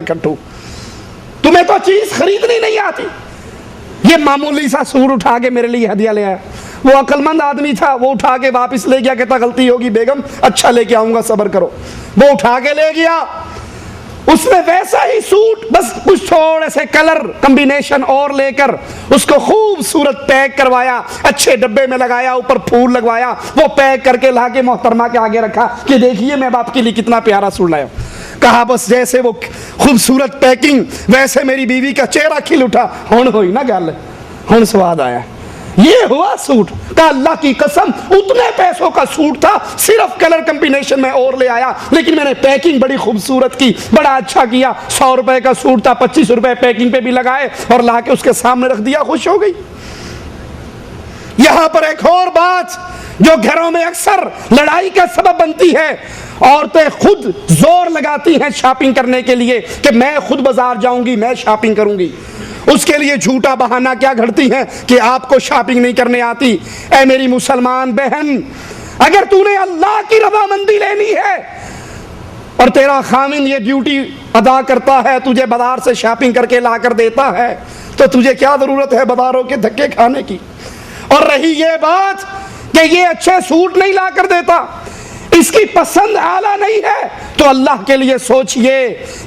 کٹو، تمہیں تو چیز خریدنی نہیں آتی. یہ معمولی سا سوٹ اٹھا کے میرے لیے ہدیہ لے آیا. وہ عقل مند آدمی تھا، وہ اٹھا کے واپس لے گیا، کہتا غلطی ہوگی بیگم، اچھا لے کے آؤں گا، صبر کرو. وہ اٹھا کے لے گیا، اس نے ویسا ہی سوٹ بس کچھ تھوڑے سے کلر کمبینیشن اور لے کر اس کو خوبصورت پیک کروایا، اچھے ڈبے میں لگایا، اوپر پھول لگوایا، وہ پیک کر کے لا کے محترمہ کے آگے رکھا کہ دیکھیے میں آپ کے لیے کتنا پیارا سوٹ لایا. کہا بس جیسے وہ خوبصورت پیکنگ ویسے میری بیوی کا چہرہ کھل اٹھا. ہن ہوئی نا گل، ہن سواد آیا. یہ ہوا سوٹ. کہا اللہ کی قسم اتنے پیسوں کا سوٹ تھا، صرف کلر کمبینیشن میں اور لے آیا، لیکن میں نے پیکنگ بڑی خوبصورت کی، بڑا اچھا کیا. 100 روپے کا سوٹ تھا، 25 روپے پیکنگ پہ بھی لگائے اور لا کے اس کے سامنے رکھ دیا، خوش ہو گئی. یہاں پر ایک اور بات جو گھروں میں اکثر لڑائی کا سبب بنتی ہے، عورتیں خود زور لگاتی ہیں شاپنگ کرنے کے لیے کہ میں خود بازار جاؤں گی، میں شاپنگ کروں گی. اس کے لیے جھوٹا بہانہ کیا گھڑتی ہیں کہ آپ کو شاپنگ نہیں کرنے آتی. اے میری مسلمان بہن، اگر تو نے اللہ کی رضامندی لینی ہے اور تیرا خامن یہ ڈیوٹی ادا کرتا ہے، تجھے بازار سے شاپنگ کر کے لا کر دیتا ہے، تو تجھے کیا ضرورت ہے بازاروں کے دھکے کھانے کی. اور رہی یہ بات کہ یہ اچھے سوٹ نہیں لا کر دیتا، اس کی پسند اعلیٰ نہیں ہے، تو اللہ کے لیے سوچئے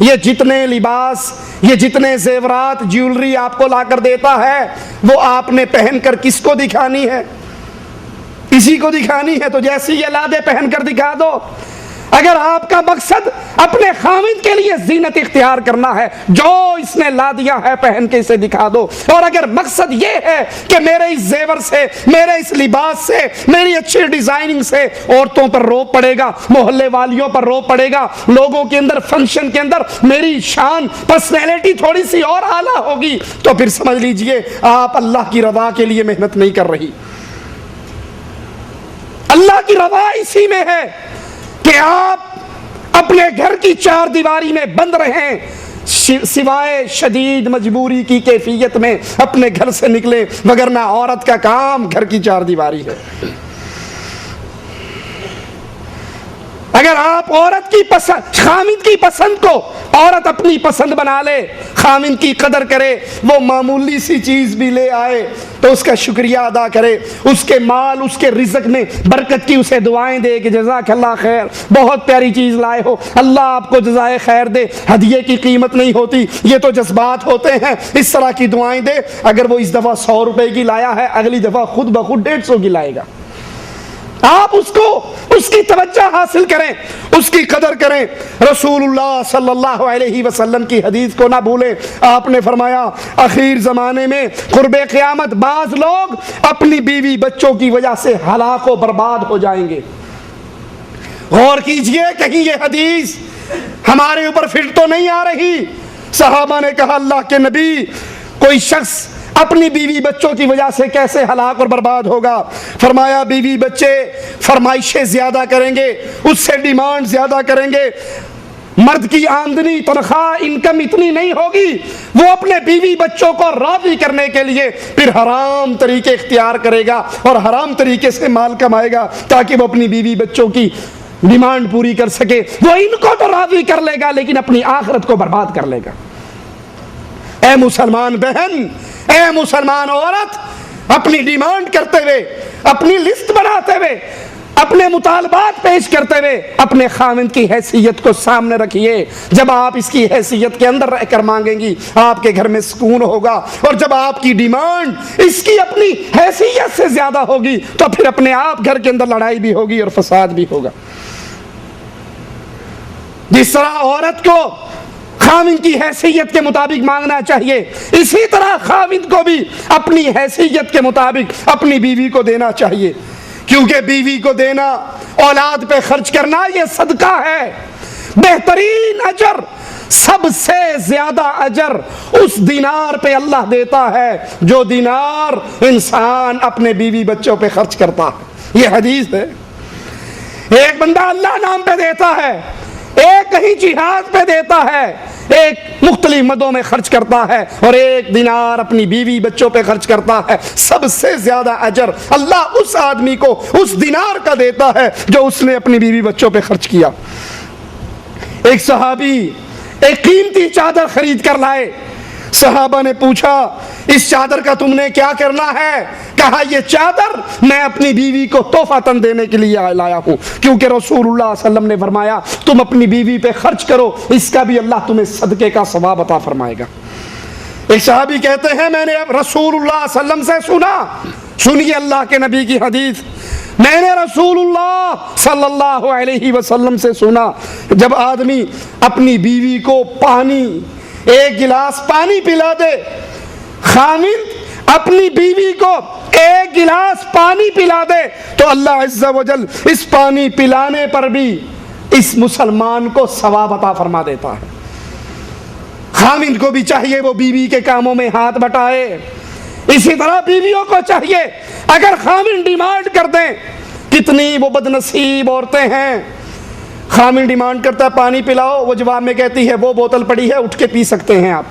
یہ جتنے لباس، یہ جتنے زیورات، جیولری آپ کو لا کر دیتا ہے، وہ آپ نے پہن کر کس کو دکھانی ہے؟ اسی کو دکھانی ہے. تو جیسی یہ لا دے پہن کر دکھا دو. اگر آپ کا مقصد اپنے خاوند کے لیے زینت اختیار کرنا ہے، جو اس نے لا دیا ہے پہن کے اسے دکھا دو. اور اگر مقصد یہ ہے کہ میرے اس زیور سے، میرے اس لباس سے، میری اچھی ڈیزائننگ سے عورتوں پر روب پڑے گا، محلے والیوں پر روب پڑے گا، لوگوں کے اندر فنکشن کے اندر میری شان، پرسنالٹی تھوڑی سی اور اعلیٰ ہوگی، تو پھر سمجھ لیجئے آپ اللہ کی رضا کے لیے محنت نہیں کر رہی. اللہ کی رضا اسی میں ہے کہ آپ اپنے گھر کی 4 دیواری میں بند رہیں، سوائے شدید مجبوری کی کیفیت میں اپنے گھر سے نکلے، وگرنہ عورت کا کام گھر کی 4 دیواری ہے. اگر آپ عورت کی پسند، خامند کی پسند کو عورت اپنی پسند بنا لے، خامند کی قدر کرے، وہ معمولی سی چیز بھی لے آئے تو اس کا شکریہ ادا کرے، اس کے مال، اس کے رزق میں برکت کی اسے دعائیں دے کہ جزاک اللہ خیر، بہت پیاری چیز لائے ہو، اللہ آپ کو جزائے خیر دے. ہدیے کی قیمت نہیں ہوتی، یہ تو جذبات ہوتے ہیں. اس طرح کی دعائیں دے. اگر وہ اس دفعہ 100 روپے کی لایا ہے، اگلی دفعہ خود بخود 150 کی لائے گا. آپ اس کو، اس کی توجہ حاصل کریں، اس کی قدر کریں. رسول اللہ صلی اللہ علیہ وسلم کی حدیث کو نہ بھولیں. آپ نے فرمایا اخیر زمانے میں قرب قیامت بعض لوگ اپنی بیوی بچوں کی وجہ سے ہلاک و برباد ہو جائیں گے. غور کیجئے کہیں یہ حدیث ہمارے اوپر فٹ تو نہیں آ رہی. صحابہ نے کہا اللہ کے نبی، کوئی شخص اپنی بیوی بچوں کی وجہ سے کیسے ہلاک اور برباد ہوگا؟ فرمایا بیوی بچے فرمائشیں زیادہ کریں گے، اس سے ڈیمانڈ زیادہ کریں گے. مرد کی آمدنی، تنخواہ، انکم اتنی نہیں ہوگی، وہ اپنے بیوی بچوں کو راضی کرنے کے لیے پھر حرام طریقے اختیار کرے گا اور حرام طریقے سے مال کمائے گا تاکہ وہ اپنی بیوی بچوں کی ڈیمانڈ پوری کر سکے. وہ ان کو تو راضی کر لے گا لیکن اپنی آخرت کو برباد کر لے گا. اے مسلمان بہن، اے مسلمان عورت، اپنی ڈیمانڈ کرتے ہوئے، اپنی لسٹ بناتے ہوئے، اپنے مطالبات پیش کرتے ہوئے اپنے خاوند کی حیثیت کو سامنے رکھیے. جب آپ اس کی حیثیت کے اندر رہ کر مانگیں گی، آپ کے گھر میں سکون ہوگا. اور جب آپ کی ڈیمانڈ اس کی اپنی حیثیت سے زیادہ ہوگی تو پھر اپنے آپ گھر کے اندر لڑائی بھی ہوگی اور فساد بھی ہوگا. جس طرح عورت کو خاوند کی حیثیت کے مطابق مانگنا چاہیے، اسی طرح خاوند کو بھی اپنی حیثیت کے مطابق اپنی بیوی کو دینا چاہیے. کیونکہ بیوی کو دینا، اولاد پہ خرچ کرنا، یہ صدقہ ہے. بہترین اجر، سب سے زیادہ اجر اس دینار پہ اللہ دیتا ہے جو دینار انسان اپنے بیوی بچوں پہ خرچ کرتا ہے. یہ حدیث ہے. ایک بندہ اللہ نام پہ دیتا ہے، ایک کہیں جہاد پہ دیتا ہے، ایک مختلف مدوں میں خرچ کرتا ہے، اور ایک دینار اپنی بیوی بچوں پہ خرچ کرتا ہے. سب سے زیادہ اجر اللہ اس آدمی کو اس دینار کا دیتا ہے جو اس نے اپنی بیوی بچوں پہ خرچ کیا. ایک صحابی ایک قیمتی چادر خرید کر لائے. صحابہ نے پوچھا اس چادر کا تم نے کیا کرنا ہے؟ کہا یہ چادر میں اپنی بیوی کو تحفۃً دینے کے لیے لایا ہوں، کیونکہ رسول اللہ صلی اللہ علیہ وسلم نے فرمایا تم اپنی بیوی پہ خرچ کرو، اس کا بھی اللہ تمہیں صدقے کا ثواب عطا فرمائے گا. ایک صحابی کہتے ہیں میں نے رسول اللہ صلی اللہ علیہ وسلم سے سنا، سنیے اللہ کے نبی کی حدیث، میں نے رسول اللہ صلی اللہ علیہ وسلم سے سنا جب آدمی اپنی بیوی کو پانی، ایک گلاس پانی پلا دے، خاوند اپنی بیوی کو ایک گلاس پانی پلا دے تو اللہ عز و جل اس پانی پلانے پر بھی اس مسلمان کو ثواب عطا فرما دیتا ہے. خاوند کو بھی چاہیے وہ بیوی کے کاموں میں ہاتھ بٹائے، اسی طرح بیویوں کو چاہیے اگر خاوند ڈیمانڈ کر دیں، کتنی وہ بد نصیب عورتیں ہیں، خاوند ڈیمانڈ کرتا ہے پانی پلاؤ، وہ جواب میں کہتی ہے وہ بوتل پڑی ہے اٹھ کے پی سکتے ہیں آپ.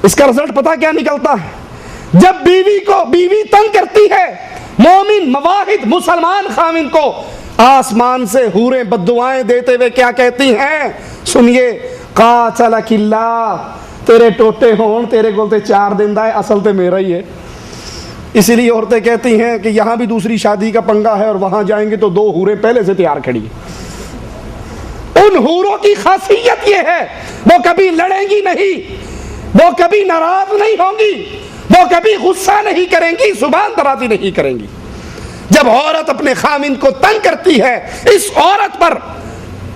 اس کا رزلٹ پتہ کیا نکلتا ہے؟ جب بیوی تنگ کرتی ہے، مومن مواحد مسلمان خاوند کو آسمان سے حوریں بد دعائیں دیتے ہوئے کیا کہتی ہیں؟ سنیے، قاتلک اللہ، تیرے ٹوٹے ہون، تیرے گولتے 4 دن دائے، اصل تے میرا ہی ہے. اسی لیے عورتیں کہتی ہیں کہ یہاں بھی دوسری شادی کا پنگا ہے اور وہاں جائیں گے تو 2 حوریں پہلے سے تیار کھڑی ہیں. ان حوروں کی خاصیت یہ ہے وہ کبھی لڑیں گی نہیں، وہ کبھی ناراض نہیں ہوں گی، وہ کبھی غصہ نہیں کریں گی، زبان درازی نہیں کریں گی. جب عورت اپنے خاوند کو تنگ کرتی ہے، اس عورت پر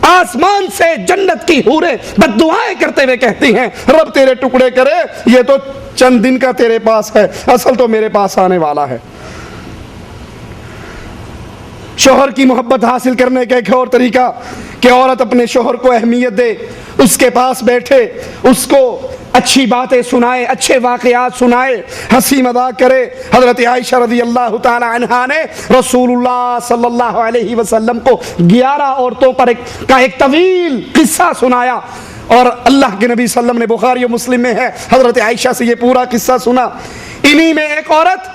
آسمان سے جنت کی حوریں بد دعائیں کرتے ہوئے کہتی ہیں رب تیرے ٹکڑے کرے، یہ تو چند دن کا تیرے پاس ہے، اصل تو میرے پاس آنے والا ہے. شوہر کی محبت حاصل کرنے کا ایک اور طریقہ کہ عورت اپنے شوہر کو اہمیت دے، اس کے پاس بیٹھے، اس کو اچھی باتیں سنائے، اچھے واقعات سنائے، ہنسی مذاق کرے. حضرت عائشہ رضی اللہ تعالی عنہا نے رسول اللہ صلی اللہ علیہ وسلم کو 11 عورتوں پر ایک طویل قصہ سنایا، اور اللہ کے نبی صلی اللہ علیہ وسلم نے بخاری و مسلم میں ہے، حضرت عائشہ سے یہ پورا قصہ سنا. انہی میں ایک عورت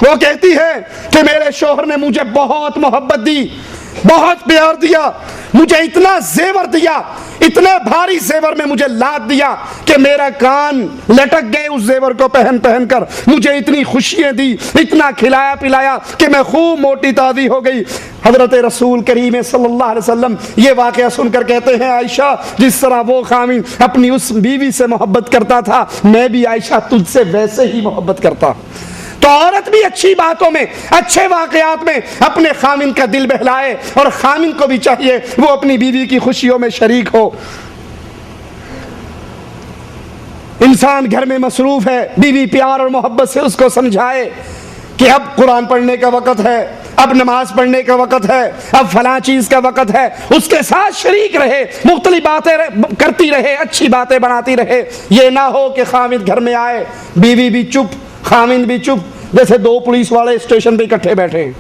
وہ کہتی ہے کہ میرے شوہر نے مجھے بہت محبت دی، بہت پیار دیا، مجھے اتنا زیور دیا، اتنے بھاری زیور میں مجھے لاد دیا کہ میرا کان لٹک گئے اس زیور کو پہن پہن کر، مجھے اتنی خوشیاں دی، اتنا کھلایا پلایا کہ میں خوب موٹی تازی ہو گئی. حضرت رسول کریم صلی اللہ علیہ وسلم یہ واقعہ سن کر کہتے ہیں عائشہ جس طرح وہ خاوند اپنی اس بیوی سے محبت کرتا تھا، میں بھی عائشہ تجھ سے ویسے ہی محبت کرتا. تو عورت بھی اچھی باتوں میں، اچھے واقعات میں اپنے خاوند کا دل بہلائے، اور خاوند کو بھی چاہیے وہ اپنی بیوی کی خوشیوں میں شریک ہو. انسان گھر میں مصروف ہے، بیوی پیار اور محبت سے اس کو سمجھائے کہ اب قرآن پڑھنے کا وقت ہے، اب نماز پڑھنے کا وقت ہے، اب فلاں چیز کا وقت ہے، اس کے ساتھ شریک رہے، مختلف باتیں کرتی رہے، اچھی باتیں بناتی رہے. یہ نہ ہو کہ خاوند گھر میں آئے، بیوی بھی چپ، خاوند بھی چپ، جیسے 2 پولیس والے اسٹیشن پہ اکٹھے بیٹھے ہیں،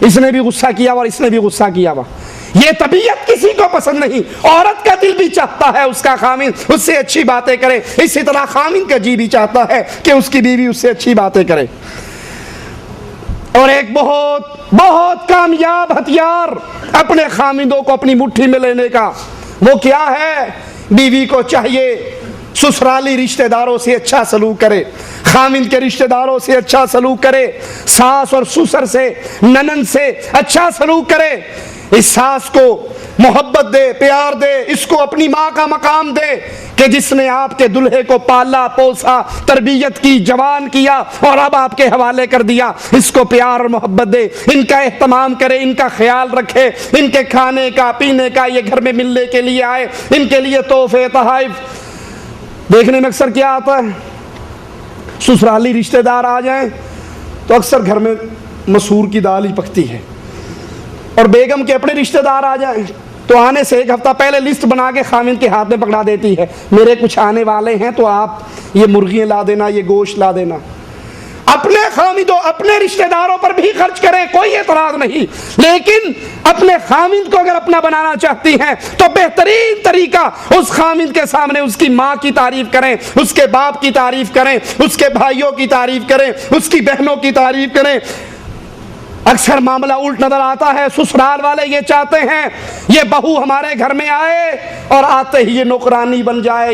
اس نے بھی غصہ کیا اور اس نے بھی غصہ کیا ہوا. یہ طبیعت کسی کو پسند نہیں. عورت کا دل بھی چاہتا ہے اس کا خاوند اس سے اچھی باتیں کرے، اسی طرح خاوند کا جی بھی چاہتا ہے کہ اس کی بیوی اس سے اچھی باتیں کرے. اور ایک بہت بہت کامیاب ہتھیار اپنے خاوندوں کو اپنی مٹھی میں لینے کا وہ کیا ہے؟ بیوی کو چاہیے سسرالی رشتہ داروں سے اچھا سلوک کرے، خاوند کے رشتہ داروں سے اچھا سلوک کرے، ساس اور سسر سے، ننند سے اچھا سلوک کرے. اس ساس کو محبت دے، پیار دے، اس کو اپنی ماں کا مقام دے کہ جس نے آپ کے دلہے کو پالا پوسا، تربیت کی، جوان کیا اور اب آپ کے حوالے کر دیا. اس کو پیار اور محبت دے، ان کا اہتمام کرے، ان کا خیال رکھے، ان کے کھانے کا پینے کا، یہ گھر میں ملنے کے لیے آئے، ان کے لیے تحفے تحائف. دیکھنے میں اکثر کیا آتا ہے، سسرالی رشتہ دار آ جائیں تو اکثر گھر میں مسور کی دال ہی پکتی ہے، اور بیگم کے اپنے رشتہ دار آ جائیں تو آنے سے 1 ہفتہ پہلے لسٹ بنا کے خاوند کے ہاتھ میں پکڑا دیتی ہے، میرے کچھ آنے والے ہیں تو آپ یہ مرغیاں لا دینا، یہ گوشت لا دینا. اپنے خاوندوں، اپنے رشتہ داروں پر بھی خرچ کریں، کوئی اعتراض نہیں، لیکن اپنے خاوند کو اگر اپنا بنانا چاہتی ہیں تو بہترین طریقہ اس خاوند کے سامنے اس کی ماں کی تعریف کریں، اس کے باپ کی تعریف کریں، اس کے بھائیوں کی تعریف کریں، اس کی بہنوں کی تعریف کریں. اکثر معاملہ الٹ نظر آتا ہے. سسرال والے یہ چاہتے ہیں یہ بہو ہمارے گھر میں آئے اور آتے ہی یہ نوکرانی بن جائے.